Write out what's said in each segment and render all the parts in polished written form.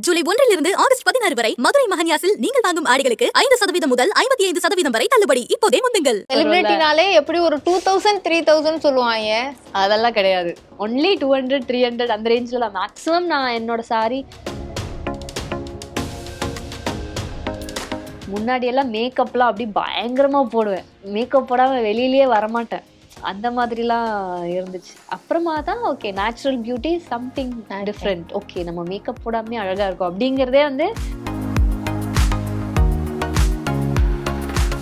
July 1 August 16 வரை மதுரை மஹன்யாஸில் நீங்கள் வாங்கும் ஆடைகளுக்கு 5% முதல் 55% வரை தள்ளுபடி. இப்போதே முந்துங்கள். செலிபிரிட்டினாலே எப்படி ஒரு 2000 3000 சொல்லுவாங்க. அதெல்லாம் கிடையாது. ஒன்லி 200 300 அந்த ரேஞ்சில் தான் மேக்ஸிமம். நான் என்னோட சாரி முன்னாடியெல்லாம் மேக்கப்லாம் அப்படி பயங்கரமாக போடுவேன். மேக்கப் போடாமல் வெளியிலேயே வரமாட்டேன். அந்த மாதிரிலாம் இருந்துச்சு. அப்புறமா தான் okay natural beauty something different. Okay நம்ம மேக்கப் போடாமே அழகாக இருக்கும் அப்படிங்கிறதே வந்து.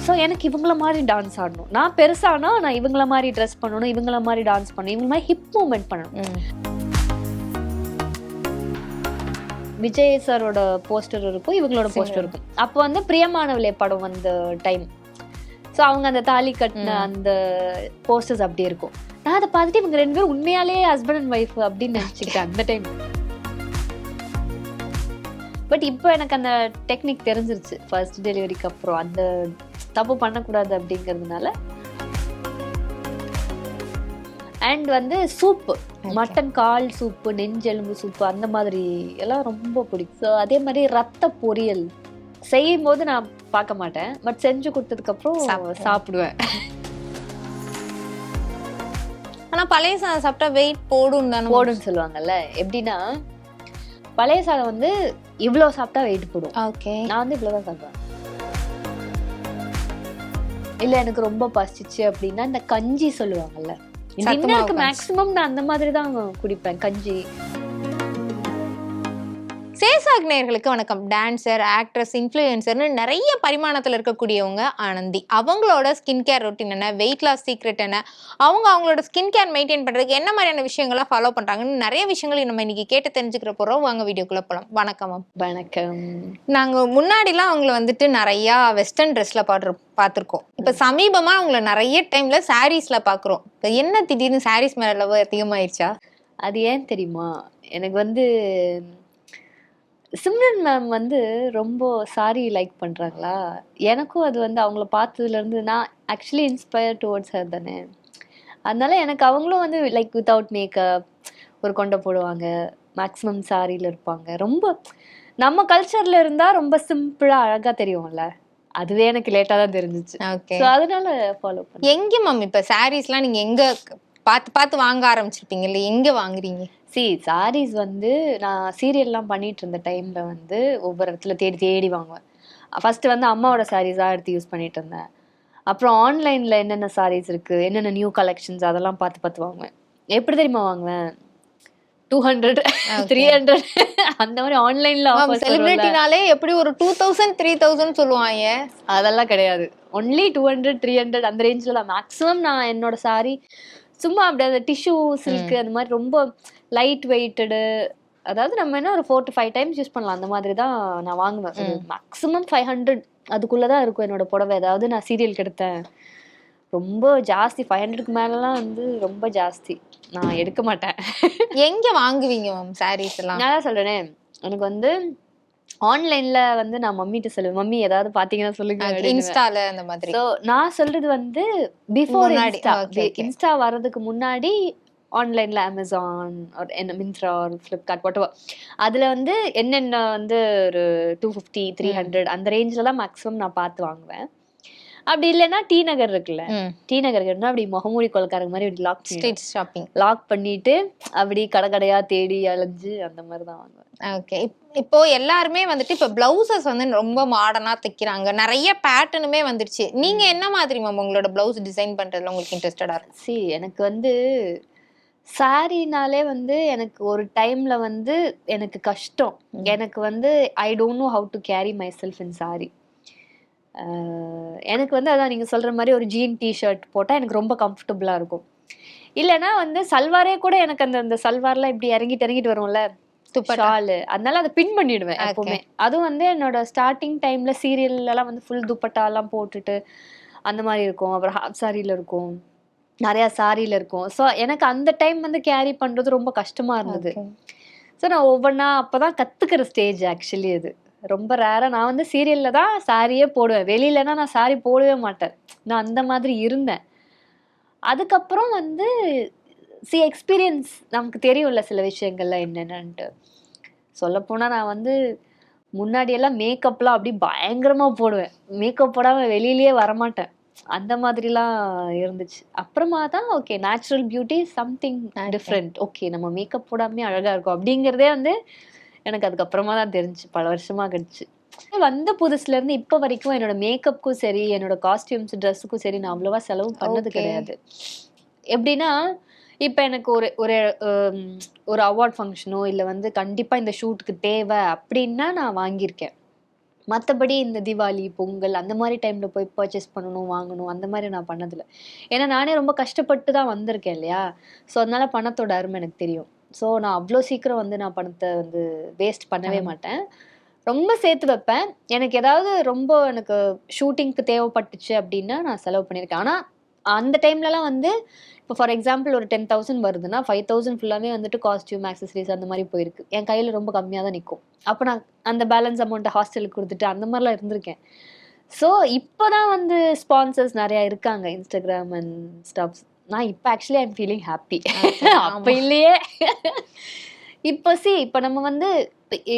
ஸோ எனக்கு இவங்கள மாதிரி டான்ஸ் ஆடணும். நான் பெருசானா நான் இவங்கள மாதிரி ட்ரெஸ் பண்ணணும், இவங்கள மாதிரி டான்ஸ் பண்ணணும், இவங்க மாதிரி ஹிப் மூவ்மெண்ட் பண்ணணும். விஜய் சாரோட போஸ்டர் இருக்கும், இவங்களோட போஸ்டர் இருக்கும். அப்போ வந்து பிரியமானவளே படம் வந்த டைம். ஸோ அவங்க அந்த தாலி கட்டின அந்த போஸ்டர்ஸ் அப்படி இருக்கும். நான் அதை பார்த்துட்டு இவங்க 2 பேரும் உண்மையாலே ஹஸ்பண்ட் அண்ட் ஒய்ஃப் அப்படின்னு நினச்சிக்கிட்டேன் அந்த டைம். பட் இப்போ எனக்கு அந்த டெக்னிக் தெரிஞ்சிருச்சு ஃபர்ஸ்ட் டெலிவரிக்கு அப்புறம். அந்த தப்பு பண்ணக்கூடாது அப்படிங்கிறதுனால. அண்ட் வந்து சூப்பு, மட்டன் கால் சூப்பு, நெஞ்செலும்பு சூப்பு அந்த மாதிரி எல்லாம் ரொம்ப பிடிக்கும். ஸோ அதே மாதிரி ரத்த பொரியல் செய்யும் போது நான் பார்க்க மாட்டேன், பட் செஞ்சு கொடுத்ததுக்கு அப்புறம் சாப்பிடுவேன். ஆனா பழைய சாதம் சாப்பிட்டா வெயிட் போடுன்னு சொல்லுவாங்கல்ல. எப்படின்னா பழைய சாதம் வந்து இவ்வளோ சாப்பிட்டா வெயிட் போடும். ஓகே, நான் வந்து இவ்வளோதான் சாப்பிடுவேன். இல்ல எனக்கு ரொம்ப பசிச்சு அப்படின்னா இந்த கஞ்சி சொல்லுவாங்கல்ல, டின்னருக்கு மேக்ஸிமம் நான் அந்த மாதிரி தான் குடிப்பேன் கஞ்சி. சேசாக் நேயர்களுக்கு வணக்கம். டான்சர், ஆக்ட்ரஸ், இன்ஃப்ளூயன்சர்னு நிறைய பரிமாணத்தில் இருக்கக்கூடியவங்க ஆனந்தி. அவங்களோட ஸ்கின் கேர் ரொட்டீன் என்ன, வெயிட் லாஸ் சீக்ரெட் என்ன, அவங்களோட ஸ்கின் கேர் மெயின்டைன் பண்ணுறதுக்கு என்ன மாதிரியான விஷயங்கள்லாம் ஃபாலோ பண்ணுறாங்கன்னு நிறைய விஷயங்கள் நம்ம இன்னைக்கு கேட்டு தெரிஞ்சுக்கிற போகிறோம். வாங்க வீடியோக்குள்ளே போகலாம். வணக்கம் மேம். வணக்கம். நாங்கள் முன்னாடிலாம் அவங்கள வந்துட்டு நிறையா வெஸ்டர்ன் ட்ரெஸ்ல பார்த்துருக்கோம். இப்போ சமீபமாக அவங்கள நிறைய டைமில் சாரீஸில் பார்க்குறோம். இப்போ என்ன திடீர்னு சாரீஸ் மேலே லவ் அதிகமாகிடுச்சா? அது ஏன் தெரியுமா? எனக்கு வந்து சிம்ரன் மேம் வந்து ரொம்ப சாரி லைக் பண்ணுறாங்களா. எனக்கும் அது வந்து அவங்கள பார்த்ததுலேருந்து நான் ஆக்சுவலி இன்ஸ்பயர் டுவர்ட்ஸ் ஹர் தானே. அதனால எனக்கு அவங்களும் வந்து லைக் வித்தவுட் மேக்கப் ஒரு கொண்டை போடுவாங்க, மேக்ஸிமம் சாரியில் இருப்பாங்க. ரொம்ப நம்ம கல்ச்சரில் இருந்தால் ரொம்ப சிம்பிளாக அழகாக தெரியும்ல. அதுவே எனக்கு லேட்டாக தான் தெரிஞ்சிச்சு. ஓகே, ஸோ அதனால ஃபாலோ பண்ணேன். எங்கே மேம் இப்போ சாரீஸ்லாம் நீங்கள் எங்கே பார்த்து வாங்க ஆரம்பிச்சிருப்பீங்கல்ல, எங்கே வாங்குறீங்க? சாரீஸ் வந்து நான் சீரியல்லாம் பண்ணிட்டு இருந்த டைம்ல வந்து ஒவ்வொரு இடத்துல தேடி வாங்குவேன். ஃபர்ஸ்ட் வந்து அம்மாவோட சாரீஸாக எடுத்து யூஸ் பண்ணிட்டு இருந்தேன். அப்புறம் ஆன்லைன்ல என்னென்ன சாரீஸ் இருக்கு, என்னென்ன நியூ கலெக்ஷன்ஸ் அதெல்லாம் பார்த்து வாங்குவேன். எப்படி தெரியுமா வாங்குவேன்? 200 300 அந்த மாதிரி ஆன்லைன்ல. செலிபிரிட்டினாலே எப்படி ஒரு 2000 3000 சொல்லுவாங்க. அதெல்லாம் கிடையாது. ஒன்லி 200 300 அந்த ரேஞ்சில் தான் மேக்ஸிமம். நான் என்னோட சாரி சும்மா அப்படி அந்த டிஷ்யூ சில்க் அந்த மாதிரி ரொம்ப லைட் வெயிட்டடு, அதாவது நம்ம என்ன ஒரு 4 to 5 டைம்ஸ் யூஸ் பண்ணலாம் அந்த மாதிரி தான் நான் வாங்குவேன். மேக்ஸிமம் 500 அதுக்குள்ளதான் இருக்கும் என்னோட புடவை. அதாவது நான் சீரியலுக்கு எடுத்தேன் ரொம்ப ஜாஸ்தி 500க்கு மேலலாம் வந்து ரொம்ப ஜாஸ்தி நான் எடுக்க மாட்டேன். எங்க வாங்குவீங்க மேம் சாரீஸ் எல்லாம்? நான் தான் சொல்றேனே, எனக்கு வந்து ஆன்லைன்ல வந்து நான் மம்மிட்ட சொல்லுவேன், மம்மி ஏதாவது பாத்தீங்கன்னா சொல்லுங்க, இன்ஸ்டால அந்த மாதிரி. ஸோ நான் சொல்றது வந்து பிஃபோர் இன்ஸ்டா வர்றதுக்கு முன்னாடி ஆன்லைன்ல அமேசான் ஒரு என்ன மிந்த்ரா ஒரு ஃப்ளிப்கார்ட் வாட்டவர் அதுல வந்து என்னென்ன வந்து ஒரு 250 300 அந்த ரேஞ்சில் தான் மேக்ஸிமம் நான் பார்த்து வாங்குவேன். அப்படி இல்லைன்னா டி நகர் இருக்குல்ல, டி நகர் அப்படி முகமூடி கொலக்காரங்க மாதிரி அப்படி ஸ்ட்ரீட் ஷாப்பிங் லாக் பண்ணிட்டு அப்படி கடையா தேடி அலைஞ்சு அந்த மாதிரி தான் வாங்குவேன். ஓகே, இப்போ எல்லாருமே வந்துட்டு இப்போ பிளவுசஸ் வந்து ரொம்ப மாடர்னா தைக்கிறாங்க, நிறைய பேட்டர்னுமே வந்துருச்சு. நீங்க என்ன மாதிரி மேம் உங்களோட பிளவுஸ் டிசைன் பண்றதுல உங்களுக்கு இன்ட்ரெஸ்டடா இருக்கு? எனக்கு வந்து சாரினாலே வந்து எனக்கு ஒரு டைம்ல வந்து எனக்கு கஷ்டம். எனக்கு வந்து I don't know how to carry my self in sorry. எனக்கு வந்து அதான் நீங்கள் சொல்கிற மாதிரி ஒரு ஜீன் டிஷர்ட் போட்டால் எனக்கு ரொம்ப கம்ஃபர்டபுளாக இருக்கும். இல்லைன்னா வந்து சல்வாரே கூட எனக்கு அந்த சல்வார்லாம் இப்படி இறங்கிட்டு வரும்ல ஷாலு, அதனால அதை பின் பண்ணிடுவேன் எப்பவுமே. அதுவும் வந்து என்னோட ஸ்டார்டிங் டைம்ல சீரியல்லாம் வந்து ஃபுல் துப்பட்டாலாம் போட்டுட்டு அந்த மாதிரி இருக்கும். அப்புறம் ஹாஃப் சாரியில் இருக்கும், நிறையா சாரியில் இருக்கும். ஸோ எனக்கு அந்த டைம் வந்து கேரி பண்ணுறது ரொம்ப கஷ்டமாக இருந்தது. ஸோ நான் ஒவ்வொன்றா அப்போ தான் கற்றுக்கிற ஸ்டேஜ் ஆக்சுவலி. அது ரொம்ப ரேராக நான் வந்து சீரியலில் தான் சாரியே போடுவேன், வெளியிலனா நான் சாரி போடவே மாட்டேன். நான் அந்த மாதிரி இருந்தேன். அதுக்கப்புறம் வந்து எக்ஸ்பீரியன்ஸ் நமக்கு தெரியும்ல சில விஷயங்கள்லாம் என்னென்னன்ட்டு. சொல்லப்போனா நான் வந்து முன்னாடியெல்லாம் மேக்கப்லாம் அப்படி பயங்கரமா போடுவேன். மேக்கப் போடாம வெளியிலயே வரமாட்டேன். அந்த மாதிரிலாம் இருந்துச்சு. அப்புறமா தான் okay natural beauty something different. Okay நம்ம மேக்கப் போடாமயே அழகா இருக்கும் அப்படிங்கிறதே வந்து எனக்கு அதுக்கப்புறமா தான் தெரிஞ்சு. பல வருஷமா கழிச்சு. வந்த புதுசுல இருந்து இப்ப வரைக்கும் என்னோட மேக்கப்புக்கும் சரி, என்னோட காஸ்டியூம்ஸ் ட்ரெஸ்ஸுக்கும் சரி நான் அவ்வளவா செலவு பண்ணது கிடையாது. எப்படின்னா இப்ப எனக்கு ஒரு ஒரு ஒரு அவார்ட் ஃபங்க்ஷனோ இல்ல வந்து கண்டிப்பா இந்த ஷூட்டுக்கு தேவை அப்படின்னா நான் வாங்கியிருக்கேன். மற்றபடி இந்த தீபாவளி பொங்கல் அந்த மாதிரி டைம்ல போய் பர்ச்சேஸ் பண்ணணும் வாங்கணும் அந்த மாதிரி நான் பண்ணதில்லை. ஏன்னா நானே ரொம்ப கஷ்டப்பட்டு தான் வந்திருக்கேன் இல்லையா. ஸோ அதனால பணத்தோட அருமை எனக்கு தெரியும். ஸோ நான் அவ்வளோ சீக்கிரம் வந்து நான் பணத்தை வந்து வேஸ்ட் பண்ணவே மாட்டேன். ரொம்ப சேர்த்து வைப்பேன். எனக்கு ஏதாவது ரொம்ப எனக்கு ஷூட்டிங்க்கு தேவைப்பட்டுச்சு அப்படின்னா நான் செலவு பண்ணியிருக்கேன். ஆனால் அந்த டைம்லலாம் வந்து இப்போ ஃபார் எக்ஸாம்பிள் ஒரு 10,000 வருதுன்னா 5,000 ஃபுல்லாமே வந்துட்டு காஸ்டியூம் ஆக்சசரிஸ் அந்த மாதிரி போயிருக்கு. என் கையில் ரொம்ப கம்மியாக தான் நிற்கும். அப்போ நான் அந்த பேலன்ஸ் அமௌண்ட்டை ஹாஸ்டலுக்கு கொடுத்துட்டு அந்த மாதிரிலாம் இருந்திருக்கேன். ஸோ இப்போ தான் வந்து ஸ்பான்சர்ஸ் நிறையா இருக்காங்க இன்ஸ்டாகிராம் அண்ட் ஸ்டாப்ஸ். நான் இப்போ ஆக்சுவலி ஐம் ஃபீலிங் ஹாப்பி. அப்போ இல்லையே. இப்போ இப்போ நம்ம வந்து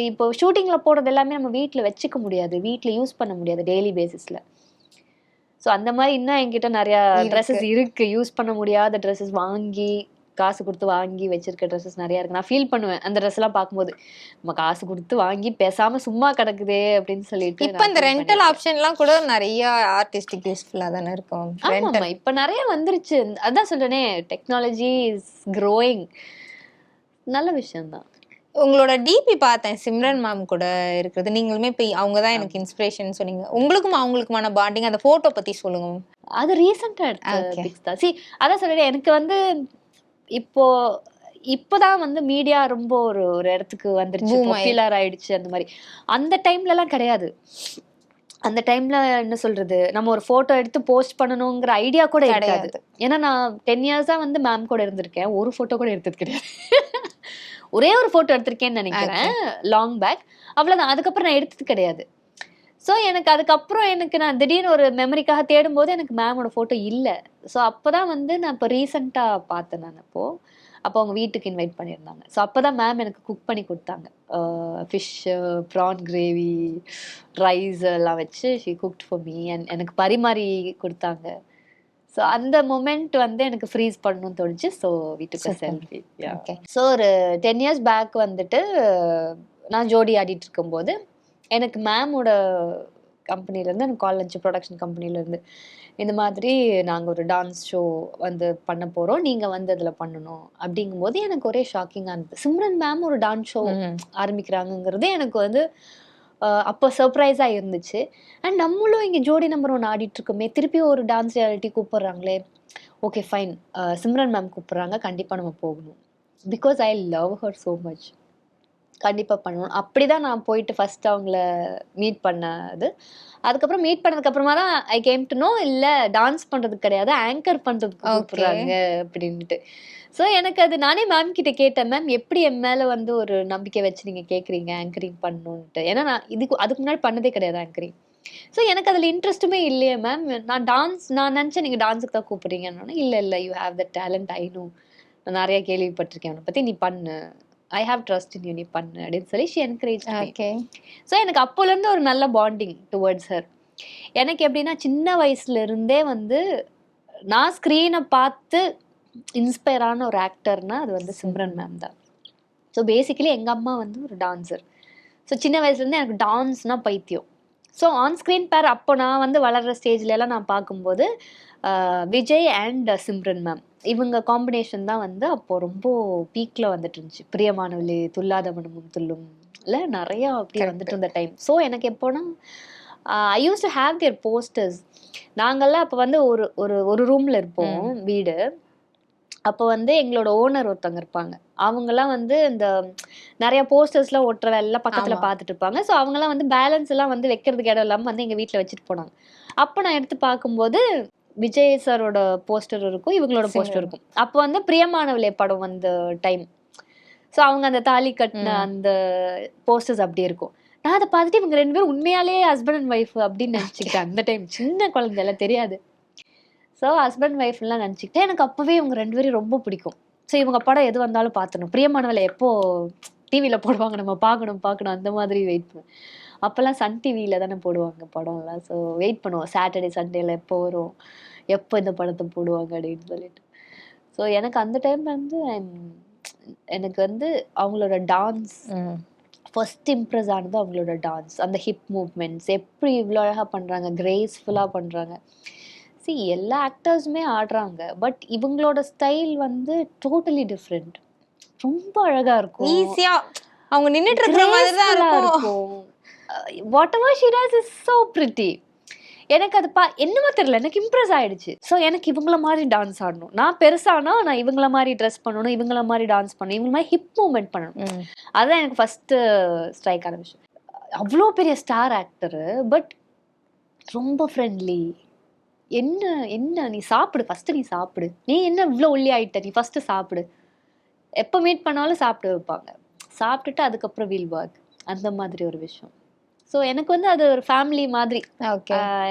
இப்போ ஷூட்டிங்கில் போடுறது எல்லாமே நம்ம வீட்டில் வச்சுக்க முடியாது, வீட்டில் யூஸ் பண்ண முடியாது டெய்லி பேசிஸில். ஸோ அந்த மாதிரி இன்னும் என்கிட்ட நிறையா ட்ரெஸ்ஸஸ் இருக்கு. யூஸ் பண்ண முடியாத ட்ரெஸ்ஸஸ் வாங்கி காசு கொடுத்து வாங்கி வச்சிருக்க ட்ரெஸ்ஸஸ் நிறையா இருக்கு. நான் ஃபீல் பண்ணுவேன் அந்த ட்ரெஸ் எல்லாம் பார்க்கும்போது, நம்ம காசு கொடுத்து வாங்கி பேசாம சும்மா கிடக்குதே அப்படின்னு சொல்லிட்டு. இப்போ இந்த ரெண்டல் ஆப்ஷன்லாம் கூட நிறைய ஆர்டிஸ்டிக் யூஸ்ஃபுல்லா தானே இருக்கும். ஆமாம் இப்போ நிறைய வந்துருச்சு. அதான் சொல்றேனே, டெக்னாலஜி இஸ் க்ரோயிங். நல்ல விஷயம்தான். உங்களோட டிபி பார்த்தேன் சிம்ரன் மேம் கூட இருக்கிறது. நீங்களுமே இப்போ அவங்க தான் எனக்கு இன்ஸ்பிரேஷன் சொன்னீங்க. உங்களுக்கும் அவங்களுக்குமான பாண்டிங் அந்த போட்டோ பத்தி சொல்லுங்க. அது ரீசெண்டா எடுத்த பிக்ஸ் தான். அதான் சொல்றேன், எனக்கு வந்து இப்போதான் வந்து மீடியா ரொம்ப ஒரு ஒரு இடத்துக்கு வந்துருச்சு, பாப்புலர் ஆயிடுச்சு. அந்த மாதிரி அந்த டைம்ல எல்லாம் கிடையாது. அந்த டைம்ல என்ன சொல்றது, நம்ம ஒரு போட்டோ எடுத்து போஸ்ட் பண்ணணுங்கிற ஐடியா கூட கிடையாது. ஏன்னா நான் 10 இயர்ஸா வந்து மேம் கூட இருந்திருக்கேன். ஒரு போட்டோ கூட எடுத்தது கிடையாது. ஒரே ஒரு போட்டோ எடுத்திருக்கேன்னு நினைக்கிறேன், லாங் பேக். அவ்வளவுதான். அதுக்கப்புறம் நான் எடுத்தது கிடையாது. ஸோ எனக்கு அதுக்கப்புறம் நான் திடீர்னு ஒரு மெமரிக்காக தேடும் போது எனக்கு மேமோட ஃபோட்டோ இல்லை. ஸோ அப்போதான் வந்து நான் இப்போ ரீசெண்டாக பார்த்தேன். நான் அப்போ அவங்க வீட்டுக்கு இன்வைட் பண்ணியிருந்தாங்க. ஸோ அப்போ தான் மேம் எனக்கு குக் பண்ணி கொடுத்தாங்க. ஃபிஷ்ஷு, ப்ரான் கிரேவி, ரைஸ் எல்லாம் வச்சு she cooked for me and எனக்கு பரிமாறி கொடுத்தாங்க. ஸோ அந்த மொமெண்ட் வந்து எனக்கு ஃப்ரீஸ் பண்ணணும்னு தோணுச்சு. ஸோ வீட்டுக்கு செல்ஃபி. ஸோ ஒரு 10 இயர்ஸ் பேக் வந்துட்டு நான் ஜோடி ஆடிட்டு இருக்கும்போது எனக்கு மேமோட கம்பெனிலேருந்து எனக்கு கால் வந்துச்சு, ப்ரொடக்ஷன் கம்பெனிலேருந்து. இந்த மாதிரி நாங்கள் ஒரு டான்ஸ் ஷோ வந்து பண்ண போகிறோம், நீங்கள் வந்து அதில் பண்ணணும் அப்படிங்கும்போது எனக்கு ஒரே ஷாக்கிங்காக இருந்தது. சிம்ரன் மேம் ஒரு டான்ஸ் ஷோ ஆரம்பிக்கிறாங்கங்கிறது எனக்கு வந்து அப்போ சர்ப்ரைஸாக இருந்துச்சு. அண்ட் நம்மளும் இங்கே ஜோடி நம்பர் 1 ஆடிட்டுருக்கோமே, திருப்பி ஒரு டான்ஸ் ரியாலிட்டி கூப்பிட்றாங்களே, ஓகே ஃபைன், சிம்ரன் மேம் கூப்பிட்றாங்க, கண்டிப்பாக நம்ம போகணும். Because I love her so much. கண்டிப்பாக பண்ணணும். அப்படி தான் நான் போயிட்டு ஃபஸ்ட் அவங்கள மீட் பண்ணது. அதுக்கப்புறம் மீட் பண்ணதுக்கப்புறமா தான் ஐ கேம் டு நோ, இல்லை டான்ஸ் பண்ணுறதுக்கு கிடையாது, ஆங்கர் பண்ணுறதுக்கு கூப்பிட்றாங்க அப்படின்ட்டு. ஸோ எனக்கு அது நானே மேம் கிட்ட கேட்டேன், மேம் எப்படி என் மேலே வந்து ஒரு நம்பிக்கை வச்சு நீங்கள் கேட்குறீங்க ஆங்கரிங் பண்ணணுன்ட்டு. ஏன்னா நான் அதுக்கு முன்னாடி பண்ணதே கிடையாது ஆங்கரிங். ஸோ எனக்கு அதில் இன்ட்ரெஸ்ட்டுமே இல்லையே மேம், நான் நினச்சேன் நீங்கள் டான்ஸுக்கு தான் கூப்பிட்றீங்கன்னு. இல்லை you have the talent, I know, நான் நிறையா கேள்விப்பட்டிருக்கேன் அவனை பற்றி, நீ பண்ணு, I have trust in you, நீ பண்ணு அப்படின்னு சொல்லி ஷி என்கரேஜ். ஸோ எனக்கு அப்போலேருந்து ஒரு நல்ல பாண்டிங் டுவர்ட்ஸ் ஹர். எனக்கு எப்படின்னா சின்ன வயசுல இருந்தே வந்து நான் ஸ்க்ரீனை பார்த்து இன்ஸ்பயர் ஆன ஒரு ஆக்டர்னா அது வந்து சிம்ரன் மேம் தான். ஸோ பேசிக்கலி எங்கள் அம்மா வந்து ஒரு டான்ஸர். ஸோ சின்ன வயசுலேருந்து எனக்கு டான்ஸ்னால் பைத்தியம். ஸோ ஆன் ஸ்க்ரீன் பேர் அப்போ நான் வந்து வளர்கிற ஸ்டேஜ்லலாம் நான் பார்க்கும்போது விஜய் அண்ட் சிம்ரன் மேம் இவங்க காம்பினேஷன் தான் வந்து அப்போது ரொம்ப பீக்கில் வந்துட்டு இருந்துச்சு. பிரியமானவளே, துல்லாத மனமும் துள்ளும் இல்லை நிறையா அப்படியே வந்துட்டு இருந்த டைம். ஸோ எனக்கு எப்போனா I use to have their posters. நாங்கள்லாம் அப்போ வந்து ஒரு ரூமில் இருப்போம் வீடு. அப்போ வந்து எங்களோட ஓனர் ஒருத்தவங்க இருப்பாங்க, அவங்கெல்லாம் வந்து இந்த நிறைய போஸ்டர்ஸ்லாம் ஒட்டுற வேலைலாம் பக்கத்தில் பார்த்துட்டு இருப்பாங்க. ஸோ அவங்கெல்லாம் வந்து பேலன்ஸ் எல்லாம் வந்து வைக்கிறதுக்கு இடம் இல்லாமல் வந்து எங்கள் வீட்டில் வச்சுட்டு போனாங்க. அப்போ நான் எடுத்து பார்க்கும்போது விஜய் சாரோட போஸ்டர் இருக்கும், இவங்களோட போஸ்டர் இருக்கும். அப்போ வந்து பிரியமானவளே படம் வந்த டைம். ஸோ அவங்க அந்த தாலி கட்டின அந்த போஸ்டர்ஸ் அப்படியே இருக்கும். நான் அதை பார்த்துட்டு இவங்க 2 பேரும் உண்மையாலே ஹஸ்பண்ட் அண்ட் ஒய்ஃப் அப்படின்னு நினச்சிக்கிட்டேன். அந்த டைம் சின்ன குழந்தையெல்லாம் தெரியாது. ஸோ ஹஸ்பண்ட் ஒய்ஃப்லாம் நினச்சிக்கிட்டேன். எனக்கு அப்போவே இவங்க 2 பேரும் ரொம்ப பிடிக்கும். ஸோ இவங்க படம் எது வந்தாலும் பார்த்துணும். பிரியமானவளை எப்போ டிவியில போடுவாங்க, நம்ம பார்க்கணும் அந்த மாதிரி வெயிட் பண்ணுவேன். அப்பெல்லாம் சன் டிவியில தானே போடுவாங்க படம்லாம். ஸோ வெயிட் பண்ணுவோம் சாட்டர்டே சண்டேல எப்போ வரும், எப்போ இந்த படத்தை போடுவாங்க அப்படின்னு சொல்லிட்டு. ஸோ எனக்கு அந்த டைம்ல வந்து எனக்கு வந்து அவங்களோட டான்ஸ் ஃபர்ஸ்ட் இம்ப்ரெஸ் ஆனது. அவங்களோட டான்ஸ், அந்த ஹிப் மூவ்மெண்ட்ஸ் எப்படி இவ்வளோ அழகாக பண்ணுறாங்க, கிரேஸ்ஃபுல்லாக பண்ணுறாங்க. எல்லா ஆக்டர்ஸுமே ஆடுறாங்க, பட் இவங்களோட ஸ்டைல் வந்து டோட்டலி டிஃப்ரெண்ட். ரொம்ப அழகா இருக்கும், ஈஸியா அவங்க நின்னுட்டு இருக்கிற மாதிரி தான் இருக்கும். What ever she does is so pretty. எனக்கு அது என்னமோ தெரியல, எனக்கு இம்ப்ரெஸ் ஆயிடுச்சு. ஸோ எனக்கு இவங்கள மாதிரி டான்ஸ் ஆடணும், நான் பெருசானா நான் இவங்கள மாதிரி ட்ரெஸ் பண்ணணும், இவங்கள மாதிரி டான்ஸ் பண்ணணும், இவங்க மாதிரி ஹிப் மூவ்மெண்ட் பண்ணணும். அதுதான் எனக்கு ஃபர்ஸ்ட் ஸ்ட்ரைக் ஆன விஷயம். அவ்வளோ பெரிய ஸ்டார் ஆக்டரு, பட் ரொம்ப ஃப்ரெண்ட்லி. என்ன என்ன நீ சாப்பிடு, ஃபர்ஸ்ட் நீ சாப்பிடு, நீ என்ன இவ்வளோ ஒல்லி ஆயிட்ட, நீ ஃபர்ஸ்ட் சாப்பிடு. எப்போ மீட் பண்ணாலும் சாப்பிட வைப்பாங்க, சாப்பிட்டுட்டு அதுக்கப்புறம் வில் ஒர்க், அந்த மாதிரி ஒரு விஷயம். ஸோ எனக்கு வந்து அது ஒரு ஃபேமிலி மாதிரி.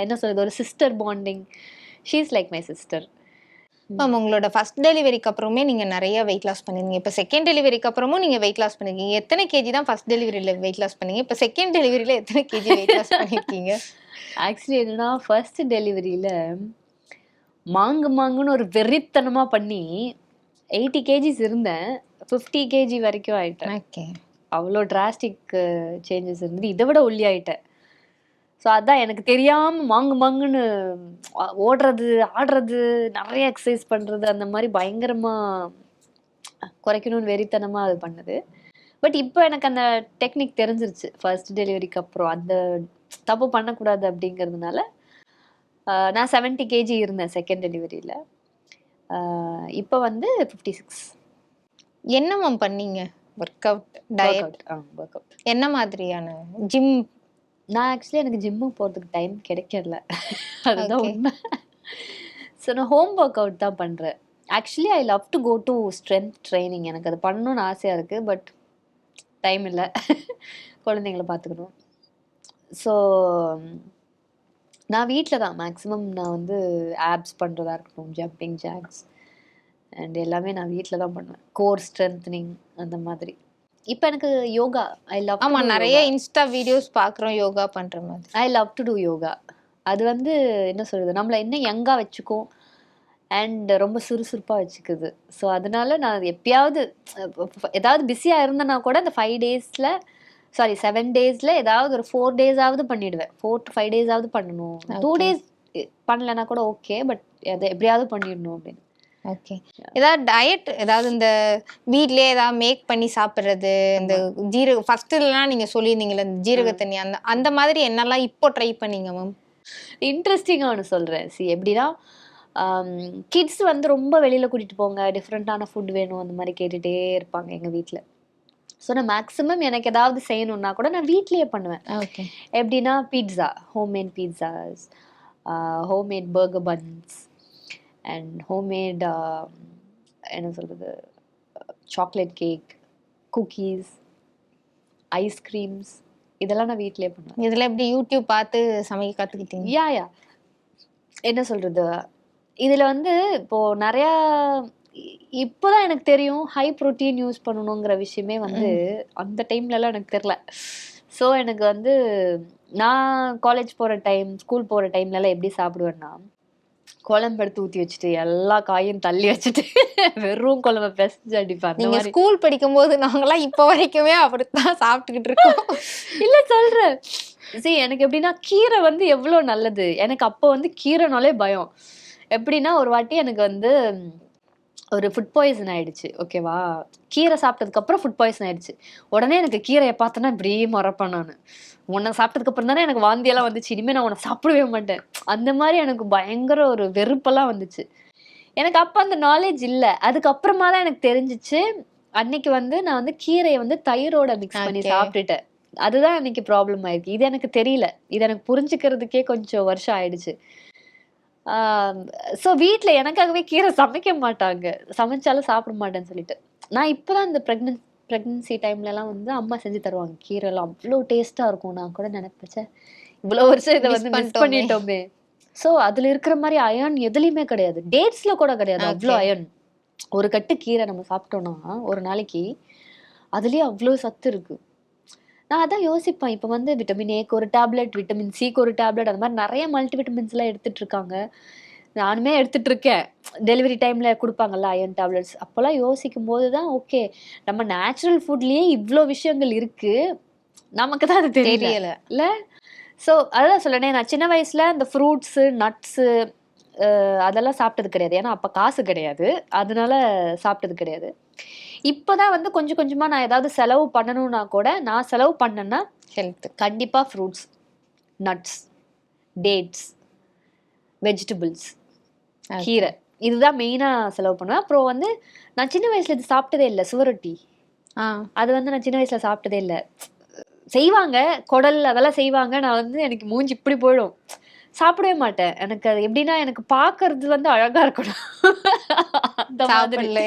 என்ன சொல்றது, ஒரு sister bonding. She is like my sister. Ma'am, உங்களோட ஃபர்ஸ்ட் டெலிவரிக்கு அப்புறமே நீங்க நிறைய வெயிட் லாஸ் பண்ணிருந்தீங்க. இப்போ செகண்ட் டெலிவரிக்கு அப்புறமும் நீங்க வெயிட் லாஸ் பண்ணிருக்கீங்க. எத்தனை கேஜி தான் ஃபர்ஸ்ட் டெலிவரியில வெயிட் லாஸ் பண்ணீங்க? இப்போ செகண்ட் டெலிவரியில எத்தனை கேஜி வெயிட் லாஸ் பண்ணிருக்கீங்க? ஆக்சுவலி என்னன்னா, ஃபர்ஸ்ட் டெலிவரியில மாங்குன்னு ஒரு வெறித்தனமா பண்ணி 80 கேஜிஸ் இருந்தேன், 50 கேஜி வரைக்கும் ஆயிட்டேன். ஓகே, அவ்வளோ டிராஸ்டிக் சேஞ்சஸ் இருந்தது. இதை விட ஒல்லி ஆயிட்டேன். ஸோ அதான் எனக்கு தெரியாம மாங்குன்னு ஓடுறது, ஆடுறது, நிறைய எக்ஸசைஸ் பண்றது, அந்த மாதிரி பயங்கரமா குறைக்கணும்னு வெறித்தனமா அது பண்ணுது. பட் இப்போ எனக்கு அந்த டெக்னிக் தெரிஞ்சிருச்சு ஃபர்ஸ்ட் டெலிவரிக்கு அப்புறம். அந்த தப்பு பண்ணக்கூடாது அப்படிங்கிறதுனால நான் 70 கேஜி இருந்தேன் செகண்ட் டெலிவரியில. இப்போ வந்து 56. என்ன மேம் பண்ணீங்க? Work out, diet, work out என்ன மாதிரியான? ஜிம்? நான் ஆக்சுவலி எனக்கு ஜிம்முக்கு போகிறதுக்கு டைம் கிடைக்கல, அதுதான் உண்மை. ஸோ நான் ஹோம் ஒர்க் அவுட் தான் பண்ணுறேன். Actually I love to go to strength training, எனக்கு அது பண்ணணும்னு ஆசையாக இருக்குது, பட் டைம் இல்லை, குழந்தைங்கள பார்த்துக்கணும். ஸோ நான் வீட்டில் தான் மேக்ஸிமம் நான் வந்து ஆப்ஸ் பண்ணுறதா இருக்கட்டும், ஜம்பிங் ஜாக்ஸ் அண்ட் எல்லாமே நான் வீட்டில் தான் பண்ணுவேன். கோர் ஸ்ட்ரென்த்னிங் அந்த மாதிரி. இப்போ எனக்கு யோகா ஐ லவ். ஆமா, நிறைய இன்ஸ்டா வீடியோஸ் பார்க்குறோம் யோகா பண்ற மாதிரி. I love to do yoga. அது வந்து என்ன சொல்றது, நம்மளை இன்னும் யங்கா வச்சுக்கும் அண்ட் ரொம்ப சுறுசுறுப்பாக வச்சுக்குது. ஸோ அதனால நான் எப்பயாவது ஏதாவது பிஸியாக இருந்தேன்னா கூட இந்த 7 டேஸில் ஏதாவது ஒரு 4 டேஸாவது பண்ணிடுவேன். 4 to 5 டேஸாவது பண்ணணும். 2 டேஸ் பண்ணலன்னா கூட ஓகே, பட் அதை எப்படியாவது பண்ணிடணும் அப்படின்னு. ஓகே, ஏதாவது டயட், ஏதாவது இந்த வீட்லயே ஏதாவது மேக் பண்ணி சாப்பிட்றது, இந்த ஜீரக ஃபர்ஸ்ட்லாம் நீங்க சொல்லியிருந்தீங்கல்ல இந்த ஜீரக தண்ணி, அந்த மாதிரி என்னெல்லாம் இப்போ ட்ரை பண்ணீங்க மேம்? இன்ட்ரெஸ்டிங்காக ஒன்று சொல்கிறேன். எப்படின்னா, கிட்ஸ் வந்து ரொம்ப வெளியில் கூட்டிகிட்டு போங்க, டிஃப்ரெண்ட்டான ஃபுட் வேணும் அந்த மாதிரி கேட்டுகிட்டே இருப்பாங்க எங்கள் வீட்டில். ஸோ நான் மேக்ஸிமம் எனக்கு ஏதாவது செய்யணுன்னா கூட நான் வீட்லேயே பண்ணுவேன். ஓகே, எப்படின்னா pizza, homemade pizzas, homemade burger buns and homemade என்ன சொல்கிறது, சாக்லேட் கேக், குக்கீஸ், ஐஸ்கிரீம்ஸ், இதெல்லாம் நான் வீட்லேயே பண்ணுவேன். இதில் எப்படி யூடியூப் பார்த்து சமைக்க கற்றுக்கிட்டீங்க? யா என்ன சொல்கிறது, இதில் வந்து இப்போது நிறையா இப்போதான் எனக்கு தெரியும் ஹை ப்ரோட்டீன் யூஸ் பண்ணணுங்கிற விஷயமே வந்து அந்த டைம்லலாம் எனக்கு தெரில. ஸோ எனக்கு வந்து நான் காலேஜ் போகிற டைம், ஸ்கூல் போகிற டைம்லலாம் எப்படி சாப்பிடுவேன்னா, குழம்பு எடுத்து ஊற்றி வச்சுட்டு எல்லா காயும் தள்ளி வச்சுட்டு வெறும் குழம்பு பிசைஞ்சு அடிப்பேன். நீங்கள் ஸ்கூல் படிக்கும்போது நாங்களாம் இப்போ வரைக்குமே அப்படித்தான் சாப்பிட்டுக்கிட்டு இருக்கோம். இல்லை சொல்கிறேன், எனக்கு எப்படின்னா கீரை வந்து எவ்வளோ நல்லது. எனக்கு அப்போ வந்து கீரைனாலே பயம். எப்படின்னா ஒரு வாட்டி எனக்கு வந்து ஒரு ஃபுட் பாய்சன் ஆயிடுச்சு. ஓகேவா, கீரை சாப்பிட்டதுக்கப்புறம் ஃபுட் பாய்சன் ஆயிடுச்சு. உடனே எனக்கு கீரையை பார்த்தோன்னா இப்படியே மறப்பேன். நான் உன்னை சாப்பிட்டதுக்கப்புறம் தானே எனக்கு வாந்தியெல்லாம் வந்துச்சு, இனிமேல் நான் உன்னை சாப்பிடவே மாட்டேன். அந்த மாதிரி எனக்கு பயங்கர ஒரு வெறுப்பெல்லாம் வந்துச்சு. எனக்கு அப்போ அந்த நாலேஜ் இல்லை. அதுக்கப்புறமா தான் எனக்கு தெரிஞ்சிச்சு. அன்னைக்கு வந்து நான் வந்து கீரையை வந்து தயிரோட மிக்ஸ் பண்ணி சாப்பிட்டுட்டேன். அதுதான் அன்னைக்கு ப்ராப்ளம் ஆயிருக்கு. இது எனக்கு தெரியல. இது எனக்கு புரிஞ்சுக்கிறதுக்கே கொஞ்சம் வருஷம் ஆயிடுச்சு. ஸோ வீட்டில் எனக்காகவே கீரை சமைக்க மாட்டாங்க, சமைச்சாலும் சாப்பிட மாட்டேன்னு சொல்லிட்டு. நான் இப்போ தான் இந்த ப்ரெக்னன்சி டைம்லலாம் வந்து அம்மா செஞ்சு தருவாங்க கீரைலாம், அவ்வளோ டேஸ்ட்டாக இருக்கும். நான் கூட நினைப்பேன், இவ்வளோ வருஷம் இதை வந்து மிஸ் பண்ணிட்டோமே. ஸோ அதில் இருக்கிற மாதிரி அயர்ன் எதுலேயுமே கிடையாது, டேட்ஸில் கூட கிடையாது அவ்வளோ அயர்ன். ஒரு கட்டு கீரை நம்ம சாப்பிட்டோம்னா ஒரு நாளைக்கு அதுலயே அவ்வளோ சத்து இருக்கு. நான் அதான் யோசிப்பேன், இப்போ வந்து விட்டமின் ஏக்கு ஒரு டேப்லெட், விட்டமின் சிக்கு ஒரு டேப்லெட், அந்த மாதிரி நிறைய மல்டிவிட்டமின்ஸ் எல்லாம் எடுத்துட்டு இருக்காங்க. நானுமே எடுத்துட்டு இருக்கேன். டெலிவரி டைம்ல கொடுப்பாங்கல்ல அயர்ன் டேப்லெட்ஸ், அப்போல்லாம் யோசிக்கும் போது தான் ஓகே, நம்ம நேச்சுரல் ஃபுட்லயே இவ்வளோ விஷயங்கள் இருக்கு, நமக்கு தான் அது தெரியல இல்ல. ஸோ அதான் சொல்றேனே, நான் சின்ன வயசுல இந்த ஃப்ரூட்ஸு நட்ஸு அதெல்லாம் சாப்பிட்டது கிடையாது. ஏன்னா அப்போ காசு கிடையாது, அதனால சாப்பிட்டது கிடையாது. இப்போதான் வந்து கொஞ்சம் கொஞ்சமா நான் ஏதாவது செலவு பண்ணணும்னா கூட, நான் செலவு பண்ணேன்னா ஹெல்த் கண்டிப்பா ஃப்ரூட்ஸ், நட்ஸ், டேட்ஸ், வெஜிடபிள்ஸ், கீரை, இதுதான் மெயினா செலவு பண்ணுவேன். அப்புறம் வந்து நான் சின்ன வயசுல இது சாப்பிட்டதே இல்லை, சுவரொட்டி. அது வந்து நான் சின்ன வயசுல சாப்பிட்டதே இல்லை. செய்வாங்க குடல் அதெல்லாம் செய்வாங்க, நான் வந்து எனக்கு மூஞ்சி இப்படி போயிடும், சாப்பிடவே மாட்டேன். எனக்கு அது எப்படின்னா, எனக்கு பார்க்கறது வந்து அழகா இருக்கணும் அந்த மாதிரி.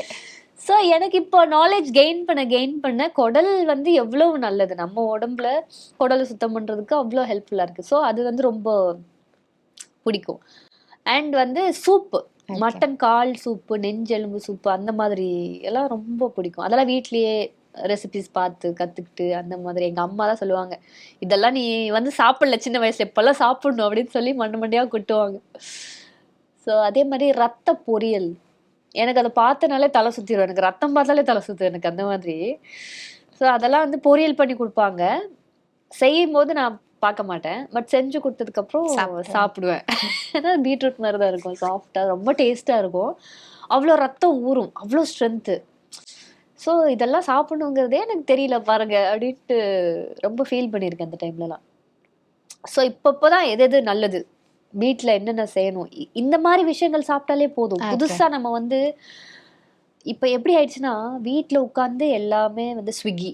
ஸோ எனக்கு இப்போ நாலேஜ் கெயின் பண்ண குடல் வந்து எவ்வளவு நல்லது, நம்ம உடம்புல குடலை சுத்தம் பண்றதுக்கு அவ்வளோ ஹெல்ப்ஃபுல்லா இருக்கு. ஸோ அது வந்து ரொம்ப பிடிக்கும். அண்ட் வந்து சூப்பு, மட்டன் கால் சூப்பு, நெஞ்செலும்பு சூப்பு, அந்த மாதிரி எல்லாம் ரொம்ப பிடிக்கும். அதெல்லாம் வீட்லயே ரெசிபிஸ் பார்த்து கத்துக்கிட்டு அந்த மாதிரி. எங்க அம்மா தான் சொல்லுவாங்க, இதெல்லாம் நீ வந்து சாப்பிடல சின்ன வயசுல, இப்பெல்லாம் சாப்பிடணும் அப்படின்னு சொல்லி மண்டையா கொட்டுவாங்க. ஸோ அதே மாதிரி ரத்த பொரியல், எனக்கு அதை பார்த்தனாலே தலை சுத்திடும், எனக்கு ரத்தம் பார்த்தாலே தலை சுத்தும் எனக்கு அந்த மாதிரி. ஸோ அதெல்லாம் வந்து பொரியல் பண்ணி கொடுப்பாங்க, செய்யும் போது நான் பார்க்க மாட்டேன், பட் செஞ்சு கொடுத்ததுக்கு அப்புறம் சாப்பிடுவேன். ஏன்னா பீட்ரூட் மாதிரி தான் இருக்கும், சாஃப்டா ரொம்ப டேஸ்டா இருக்கும், அவ்வளோ ரத்தம் ஊறும், அவ்வளோ ஸ்ட்ரென்த்து. ஸோ இதெல்லாம் சாப்பிடணுங்கிறதே எனக்கு தெரியல பாருங்க அப்படின்ட்டு ரொம்ப ஃபீல் பண்ணியிருக்கேன் அந்த டைம்லலாம். ஸோ இப்போதான் எது எது நல்லது, வீட்டில் என்னென்ன செய்யணும், இந்த மாதிரி விஷயங்கள் சாப்பிட்டாலே போதும். புதுசா நம்ம வந்து இப்போ எப்படி ஆயிடுச்சுன்னா, வீட்டில் உட்காந்து எல்லாமே வந்து ஸ்விக்கி,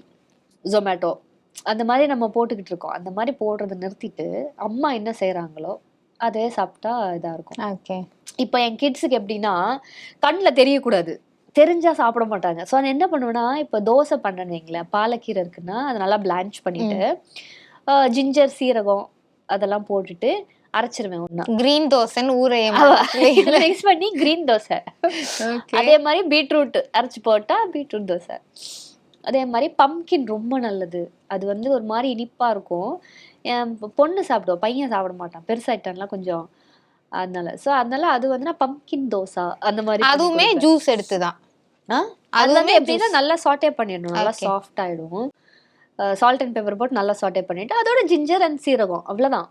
ஜொமேட்டோ அந்த மாதிரி நம்ம போட்டுக்கிட்டு இருக்கோம். அந்த மாதிரி போடுறதை நிறுத்திட்டு அம்மா என்ன செய்யறாங்களோ அதே சாப்பிட்டா இதா இருக்கும். ஓகே. இப்போ என் கிட்ஸுக்கு எப்படின்னா, கண்ணில் தெரியக்கூடாது, தெரிஞ்சா சாப்பிட மாட்டாங்க. ஸோ நான் என்ன பண்ணுவேன்னா, இப்போ தோசை பண்ணேன்னு வைங்களேன், பாலக்கீரை இருக்குன்னா அதை நல்லா பிளான்ச் பண்ணிட்டு ஜிஞ்சர் சீரகம் அதெல்லாம் போட்டுட்டு அரைச்சிருவேன் ஒண்ணா. கிரீன் தோசைன்னு ஊரைய மிக்ஸ் பண்ணி கிரீன் தோசை. அதே மாதிரி பீட்ரூட் அரைச்சு போட்டா பீட்ரூட் தோசை. அதே மாதிரி பம்கின் ரொம்ப நல்லது, அது வந்து ஒரு மாதிரி இனிப்பா இருக்கும். என் பொண்ணு சாப்பிடுவோம், பையன் சாப்பிட மாட்டான், பெருசாயிட்டான்லாம் கொஞ்சம், அதனால. ஸோ அதனால அது வந்து நான் பம்கின் தோசை அந்த மாதிரி. அதுவுமே ஜூஸ் எடுத்துதான். அது வந்து எப்படின்னா நல்லா சாட்டே பண்ணிடணும், நல்லா சாஃப்ட் ஆயிடும். சால்ட் அண்ட் பெப்பர் போட்டு நல்லா சாட்டே பண்ணிட்டு அதோட ஜிஞ்சர் அண்ட் சீரகம், அவ்வளவுதான்.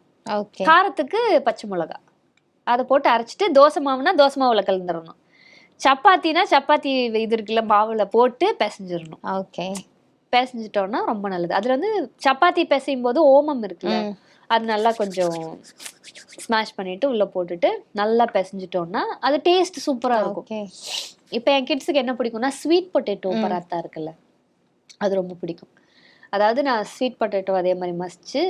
காரத்துக்கு பச்சை மிளகா அதை போட்டு அரைச்சிட்டு, தோசை மாவுனா தோசை மாவுல கலந்துடணும், சப்பாத்தினா சப்பாத்தி இது இருக்குல்ல மாவுல போட்டு பிசைஞ்சிடணும். ஓகே. பிசைஞ்சிட்டோம்னா ரொம்ப நல்லது. அதுல வந்து சப்பாத்தி பிசையும் போது ஓமம் இருக்குல்ல, அது நல்லா கொஞ்சம் ஸ்மாஷ் பண்ணிட்டு உள்ள போட்டுட்டு நல்லா பிசைஞ்சிட்டோம்னா அது டேஸ்ட் சூப்பரா இருக்கும். இப்போ என் கிட்ஸுக்கு என்ன பிடிக்கும்னா, ஸ்வீட் பொட்டேட்டோ பராத்தா இருக்குல்ல, அது ரொம்ப பிடிக்கும். அதாவது நான் ஸ்வீட் பொட்டேட்டோ அதே மாதிரி மசிச்சு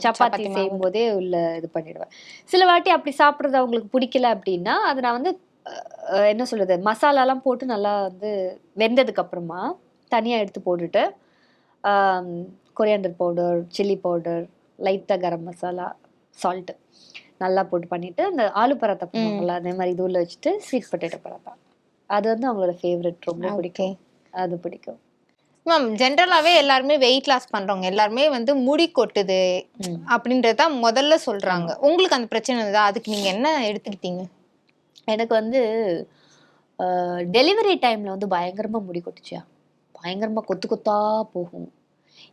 சப்பாத்தி செய்யும் போதே உள்ள இது பண்ணிடுவேன். சில வாட்டி அப்படி சாப்பிட்றது அவங்களுக்கு பிடிக்கல அப்படின்னா, அது நான் வந்து என்ன சொல்றது, மசாலாலாம் போட்டு நல்லா வந்து வெந்ததுக்கு அப்புறமா தனியா எடுத்து போட்டுட்டு கொரியாண்டர் பவுடர், சில்லி பவுடர், லைட்டா கரம் மசாலா, சால்ட் நல்லா போட்டு பண்ணிட்டு அந்த ஆலு பராத்தா பண்ணுவாங்கல்ல, அதே மாதிரி இது உள்ள வச்சுட்டு ஸ்வீட் பொட்டேட்டோ பராத்தா, அது வந்து அவங்களோட ஃபேவரட், ரொம்ப பிடிக்கும், அது பிடிக்கும். மேம் ஜென்ரலாவே எல்லாருமே வெயிட் லாஸ் பண்றவங்க எல்லாருமே வந்து முடி கொட்டுது அப்படின்றத முதல்ல சொல்றாங்க. உங்களுக்கு அந்த பிரச்சனை இருந்தா அதுக்கு நீங்க என்ன எடுத்துக்கிட்டீங்க? எனக்கு வந்து டெலிவரி டைம்ல வந்து பயங்கரமா முடி கொட்டுச்சியா, பயங்கரமா கொத்து கொத்தா போகும்.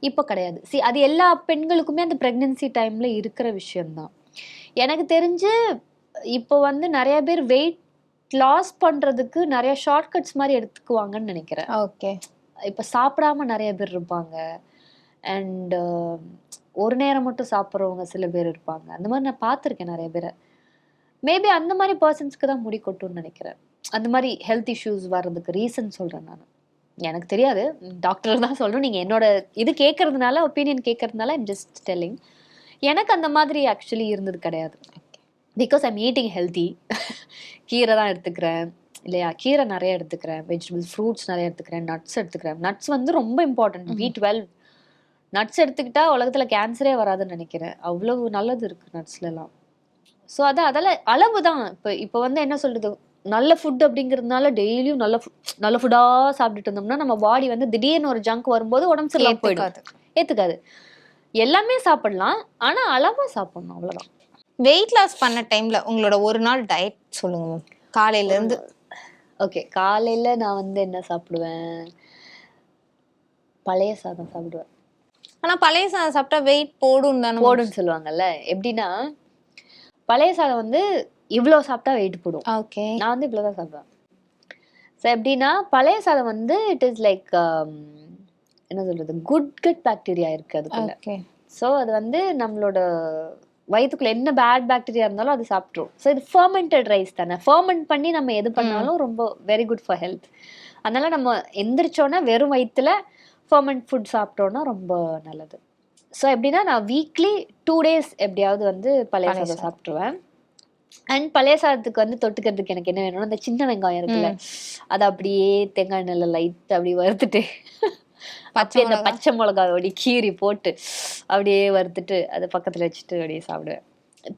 இப்போ கிடையாது. அது எல்லா பெண்களுக்குமே அந்த பிரெக்னன்சி டைம்ல இருக்கிற விஷயம்தான். எனக்கு தெரிஞ்சு இப்போ வந்து நிறைய பேர் வெயிட் லாஸ் பண்றதுக்கு நிறைய ஷார்ட்கட்ஸ் மாதிரி எடுத்துக்குவாங்கன்னு நினைக்கிறேன். ஓகே. இப்போ சாப்பிடாம நிறைய பேர் இருப்பாங்க, அண்ட் ஒரு நேரம் மட்டும் சாப்பிட்றவங்க சில பேர் இருப்பாங்க. அந்த மாதிரி நான் பார்த்துருக்கேன் நிறைய பேரை. மேபி அந்த மாதிரி பர்சன்ஸ்க்கு தான் முடி கொட்டும்னு நினைக்கிறேன். அந்த மாதிரி ஹெல்த் இஷ்யூஸ் வர்றதுக்கு ரீசன் சொல்கிறேன் நான், எனக்கு தெரியாது, டாக்டர் தான் சொல்லணும். நீங்கள் என்னோட இது கேட்கறதுனால, ஒப்பீனியன் கேட்கறதுனால ஐம் ஜஸ்ட் டெல்லிங். எனக்கு அந்த மாதிரி ஆக்சுவலி இருந்தது கிடையாது, பிகாஸ் ஐம் ஈட்டிங் ஹெல்த்தி. கீரை தான் எடுத்துக்கிறேன் இல்லையா, கீரை நிறைய எடுத்துக்கிறேன், வெஜிடபிள்ஸ் ஃப்ரூட்ஸ் நிறைய எடுத்துக்கிறேன், நட்ஸ் எடுத்துக்கிறேன். நட்ஸ் வந்து ரொம்ப இம்பார்ட்டன்ட், B12 நட்ஸ் எடுத்துக்கிட்டா உலகத்தில் கேன்சரே வராதுன்னு நினைக்கிறேன், அவ்வளவு நல்லது இருக்குது நட்ஸ்லாம். ஸோ அதெல்லாம் அளவு தான். இப்போ வந்து என்ன சொல்கிறது, நல்ல ஃபுட் அப்படிங்கிறதுனால டெய்லியும் நல்ல ஃபுட்டா சாப்பிட்டுட்டு இருந்தோம்னா நம்ம பாடி வந்து திடீர்னு ஒரு ஜங்க் வரும்போது உடம்பு சரியில்லாம போயிடும். ஏத்துக்காது. எல்லாமே சாப்பிடலாம், ஆனா அளவா சாப்பிடணும், அவ்வளவுதான். வெயிட் லாஸ் பண்ண டைம்ல உங்களோட ஒரு நாள் டயட் சொல்லுங்க மேம். காலையில இருந்து. ஓகே, காலையில நான் வந்து என்ன சாப்பிடுவேன், பழைய சாதம் சாப்பிடுவேன். ஆனா பழைய சாதம் சாப்பிட்டா வெயிட் போடுன்னு சொல்லுவாங்கல்ல. எப்படின்னா பழைய சாதம் வந்து இவ்வளவு சாப்பிட்டா வெயிட் போடும். ஓகே, நான் வந்து இவ்வளவுதான் சாப்பிடுவேன். ஸோ எப்படின்னா பழைய சாதம் வந்து இட் இஸ் லைக் என்ன சொல்றது, குட் பாக்டீரியா இருக்கு அதுக்குள்ள. ஸோ அது வந்து நம்மளோட வயிற்றுக்குள்ள என்ன பேட் பாக்டீரியா இருந்தாலும் அது சாப்பிட்ரும். ஸோ இது ஃபர்மெண்டட் ரைஸ் தானே, ஃபர்மெண்ட் பண்ணி நம்ம எது பண்ணாலும் ரொம்ப வெரி குட் ஃபார் ஹெல்த். அதனால நம்ம எந்திரிச்சோன்னா வெறும் வயிற்றுல ஃபர்மெண்ட் ஃபுட் சாப்பிட்டோன்னா ரொம்ப நல்லது. ஸோ எப்படின்னா நான் வீக்லி 2 days எப்படியாவது வந்து பழைய சாதம் சாப்பிட்ருவேன். அண்ட் பழைய சாதத்துக்கு வந்து தொட்டுக்கிறதுக்கு எனக்கு என்ன வேணும்னா, அந்த சின்ன வெங்காயம் இருக்குல்ல, அதை அப்படியே தேங்காய் எண்ணெயில் லைட் அப்படி வறுத்துட்டு அப்படியே அந்த பச்சை மிளகாய் அப்படி கீரி போட்டு அப்படியே வறுத்துட்டு அதை பக்கத்துல வச்சுட்டு அப்படியே சாப்பிடுவேன்.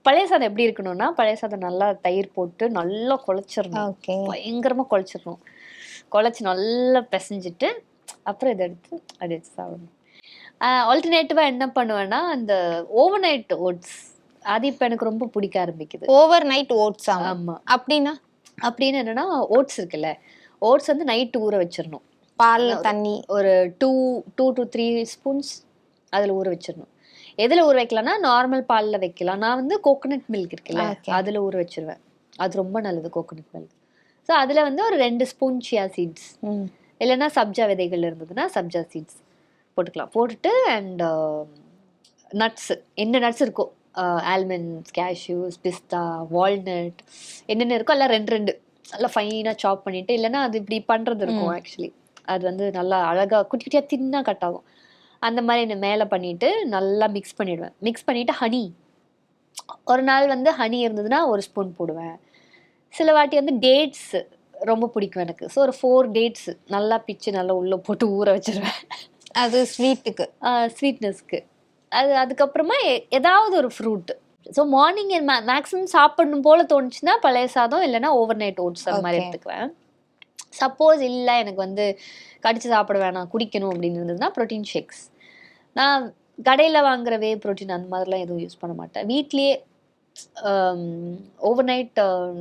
பழைய சாதம் எப்படி இருக்கணும்னா, பழைய சாதம் நல்லா தயிர் போட்டு நல்லா குழச்சிடணும், பயங்கரமா குழச்சிடணும். குழச்சி நல்லா பிசைஞ்சிட்டு அப்புறம் இதை எடுத்து அப்படி வச்சு சாப்பிடணும். ஆல்டர்னேட்டிவா என்ன பண்ணுவேன்னா, அந்த ஓவர் நைட் ஓட்ஸ், அது இப்ப எனக்கு ரொம்ப பிடிக்க ஆரம்பிக்குது. Overnight oats? ஆமா. அப்படின்னு என்னன்னா, ஓட்ஸ் இருக்குல்ல, ஓட்ஸ் வந்து நைட் ஊற வச்சிடணும். பால் தண்ணி ஒரு 2 to 3 ஸ்பூன்ஸ் அதில் ஊற வச்சிடணும். எதில் ஊற வைக்கலாம்னா, நார்மல் பாலில் வைக்கலாம். நான் வந்து கோகோனட் மில்க் இருக்குல்ல, அதில் ஊற வச்சிருவேன். அது ரொம்ப நல்லது கோகோனட் மில்க். ஸோ அதில் வந்து ஒரு 2 ஸ்பூன் சியா சீட்ஸ், இல்லைன்னா சப்ஜா விதைகள் இருந்ததுன்னா சப்ஜா சீட்ஸ் போட்டுக்கலாம். போட்டுட்டு அண்ட் நட்ஸ், என்ன நட்ஸ் இருக்கோ, ஆல்மண்ட்ஸ், கேஷ்யூஸ், பிஸ்தா, வால்நட், என்னென்ன இருக்கோ எல்லாம் 2 நல்லா ஃபைனாக சாப் பண்ணிவிட்டு, இல்லைன்னா அது இப்படி பண்ணுறது இருக்கும் ஆக்சுவலி, அது வந்து நல்லா அழகாக குட்டி குட்டியாக தின்னாக கட் ஆகும். அந்த மாதிரி என்ன மேலே பண்ணிவிட்டு நல்லா மிக்ஸ் பண்ணிவிடுவேன். மிக்ஸ் பண்ணிவிட்டு ஹனி, ஒரு நாள் வந்து ஹனி இருந்ததுன்னா 1 ஸ்பூன் போடுவேன். சில வாட்டி வந்து டேட்ஸ் ரொம்ப பிடிக்கும் எனக்கு. ஸோ ஒரு 4 டேட்ஸ் நல்லா பிச்சு நல்லா உள்ளே போட்டு ஊற வச்சிருவேன். அது ஸ்வீட்டுக்கு, ஸ்வீட்னஸ்க்கு. அதுக்கப்புறமா ஏதாவது ஒரு ஃப்ரூட். ஸோ மார்னிங் மேக்ஸிமம் சாப்பிடணும் போல் தோணுச்சுன்னா பழைய சாதம், இல்லைன்னா ஓவர் நைட் ஓட்ஸ் அந்த மாதிரி எடுத்துக்குவேன். சப்போஸ் இல்லை எனக்கு வந்து கடிச்சு சாப்பிட வேணாம், குடிக்கணும் அப்படின்னு இருந்ததுன்னா ப்ரோட்டீன் ஷேக்ஸ். நான் கடையில் வாங்குற வே ப்ரோட்டீன் அந்த மாதிரிலாம் எதுவும் யூஸ் பண்ண மாட்டேன். வீட்லேயே ஓவர் நைட்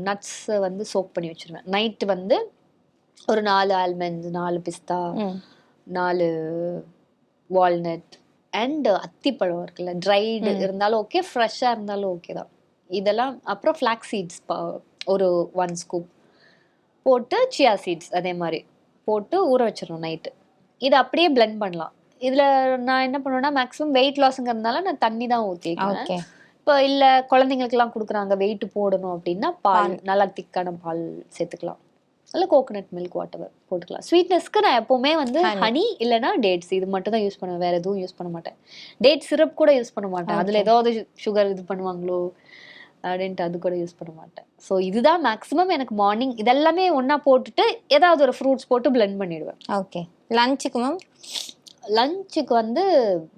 நட்ஸ் வந்து சோக் பண்ணி வச்சுருவேன். நைட்டு வந்து ஒரு 4 ஆல்மண்ட்ஸ், 4 பிஸ்தா, 4 வால்நட் அண்ட் அத்திப்பழம் இருக்குல்ல, ட்ரைடு இருந்தாலும் ஓகே, ஃப்ரெஷ்ஷாக இருந்தாலும் ஓகே தான். இதெல்லாம் அப்புறம் ஃப்ளாக்ஸ் சீட்ஸ் ஒரு 1 ஸ்கூப் போட்டு, சியா சீட்ஸ் அதே மாதிரி போட்டு ஊற வச்சிடணும் நைட்டு. இதை அப்படியே பிளெண்ட் பண்ணலாம். இதில் நான் என்ன பண்ணுவேன்னா, மேக்ஸிமம் வெயிட் லாஸுங்கிறதுனால நான் தண்ணி தான் ஊற்றிக்குவேன். இப்போ இல்லை குழந்தைங்களுக்குலாம் கொடுக்குறாங்க வெயிட் போடணும் அப்படின்னா பால், நல்லா திக்கான பால் சேர்த்துக்கலாம், இல்லை கோகோனட் மில்க் வாட்டர் போட்டுக்கலாம். ஸ்வீட்னஸ்க்கு நான் எப்போவுமே வந்து ஹனி இல்லைன்னா டேட்ஸ், இது மட்டும் தான் யூஸ் பண்ணுவேன், வேறு எதுவும் யூஸ் பண்ண மாட்டேன். டேட் சிரப் கூட யூஸ் பண்ண மாட்டேன், அதில் ஏதாவது சுகர் இது பண்ணுவாங்களோ அப்படின்ட்டு அது கூட யூஸ் பண்ண மாட்டேன். ஸோ இதுதான் மேக்ஸிமம் எனக்கு மார்னிங். இதெல்லாமே ஒன்றா போட்டுட்டு ஏதாவது ஒரு ஃப்ரூட்ஸ் போட்டு பிளெண்ட் பண்ணிடுவேன். ஓகே. லஞ்சுக்கு மேம்? லஞ்சுக்கு வந்து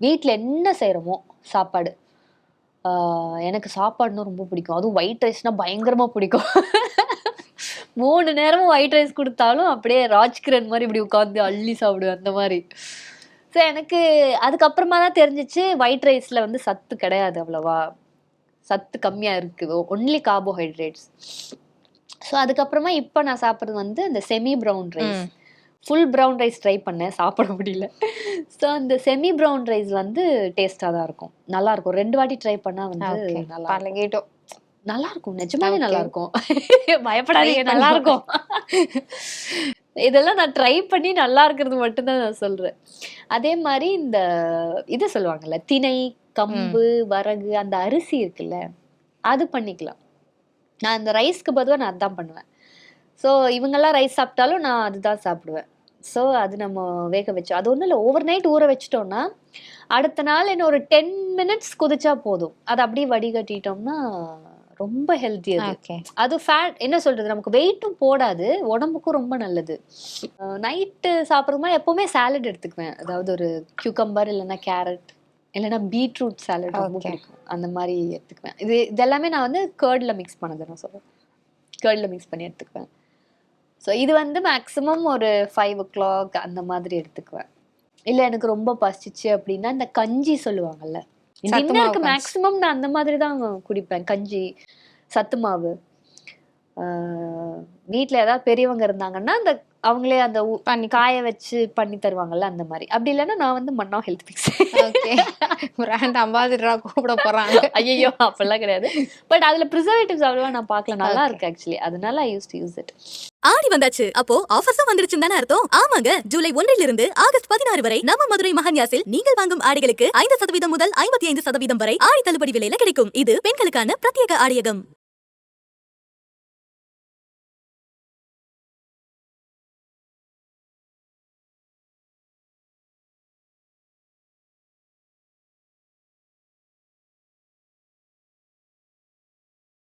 வீட்டில் என்ன செய்கிறோமோ சாப்பாடு. எனக்கு சாப்பாடுனா ரொம்ப பிடிக்கும், அதுவும் ஒயிட் ரைஸ்னால் பயங்கரமாக பிடிக்கும். 3 நேரமும் ஒயிட் ரைஸ் கொடுத்தாலும் அப்படியே ராஜ்கிரண் மாதிரி இப்படி உட்காந்து அள்ளி சாப்பிடுவேன் அந்த மாதிரி. ஸோ எனக்கு அதுக்கப்புறமா தான் தெரிஞ்சிச்சு ஒயிட் ரைஸில் வந்து சத்து கிடையாது, அவ்வளோவா சத்து கம்மியாக இருக்குது, ஒன்லி கார்போஹைட்ரேட்ஸ். ஸோ அதுக்கப்புறமா இப்போ நான் சாப்பிட்றது வந்து இந்த semi brown rice. Full brown rice try பண்ணேன், சாப்பிட முடியல. ஸோ அந்த செமி ப்ரௌன் ரைஸ் வந்து டேஸ்ட்டாக தான் இருக்கும், நல்லாயிருக்கும். 2 வாட்டி ட்ரை பண்ணால் வந்து நல்லா இருக்கும், நிஜமாவே நல்லா இருக்கும். பயப்படாதீங்க, நல்லா இருக்கும். இதெல்லாம் நான் ட்ரை பண்ணி நல்லா இருக்கிறது மட்டும்தான் நான் சொல்றேன். அதே மாதிரி இந்த இது சொல்லுவாங்கல்ல, திணை, கம்பு, வரகு, அந்த அரிசி இருக்குல்ல, அது பண்ணிக்கலாம். நான் இந்த ரைஸ்க்கு பொதுவாக நான் அதான் பண்ணுவேன். ஸோ இவங்கெல்லாம் ரைஸ் சாப்பிட்டாலும் நான் அதுதான் சாப்பிடுவேன். ஸோ அது நம்ம வேக வச்சோம், அது ஒன்றும் இல்லை, ஓவர் நைட் ஊற வச்சிட்டோம்னா அடுத்த நாள் என்ன ஒரு 10 minutes கொதிச்சா போதும், அதை அப்படியே வடிகட்டிட்டோம்னா ரொம்ப ஹெல்த்தி. அது ஃபேட் என்ன சொல்றது, நமக்கு வெயிட்டும் போடாது, உடம்புக்கும் ரொம்ப நல்லது. நைட்டு சாப்பிட்றதுமா எப்பவுமே சாலட் எடுத்துக்குவேன், அதாவது ஒரு கியூக்கம்பர் இல்லைன்னா கேரட் இல்லைன்னா பீட்ரூட் சாலட் ரொம்ப பிடிக்கும், அந்த மாதிரி எடுத்துக்குவேன். இதெல்லாமே நான் வந்து கர்டில் மிக்ஸ் பண்ணது நான் சொல்றேன். கேர்டில் மிக்ஸ் பண்ணி எடுத்துக்குவேன். ஸோ இது வந்து மேக்ஸிமம் ஒரு 5 o'clock அந்த மாதிரி எடுத்துக்குவேன். இல்லை எனக்கு ரொம்ப பசிச்சு அப்படின்னா இந்த கஞ்சி சொல்லுவாங்கல்ல, டின்னருக்கு மேக்ஸிமம் நான் அந்த மாதிரி தான் குடிப்பேன். கஞ்சி, சத்து மாவு. வீட்டில் ஏதாவது பெரியவங்க இருந்தாங்கன்னா அந்த அவங்களே அந்த பண்ணி காய வச்சு பண்ணி தருவாங்கல்ல அந்த மாதிரி. அப்படி இல்லைன்னா நான் வந்து மன்னா ஹெல்த் மிக்ஸ். ஓகே, பிராண்ட் அம்பாசிடரா கூப்பிட போறாங்க. ஐயோ அப்படிலாம் கிடையாது. பட் அதுல ப்ரிசர்வேட்டிவ்ஸ் அவ்வளவா நான் பார்க்கல, நல்லா இருக்கு ஆக்சுவலி. அதனால ஐ யூஸ் டு யூஸ் இட். ஆடி வந்தாச்சு, அப்போ ஆஃபர்ஸும் வந்துருச்சுன்னு தானே அர்த்தம். ஆமாங்க, ஜூலை 1 ஆகஸ்ட் 16 வரை நம்ம மதுரை மஹன்யாஸில் நீங்கள் வாங்கும் ஆடைகளுக்கு 5% முதல் 55% வரை ஆடி தள்ளுபடி விலையில கிடைக்கும். இது பெண்களுக்கான பிரத்யேக ஆடியகம்.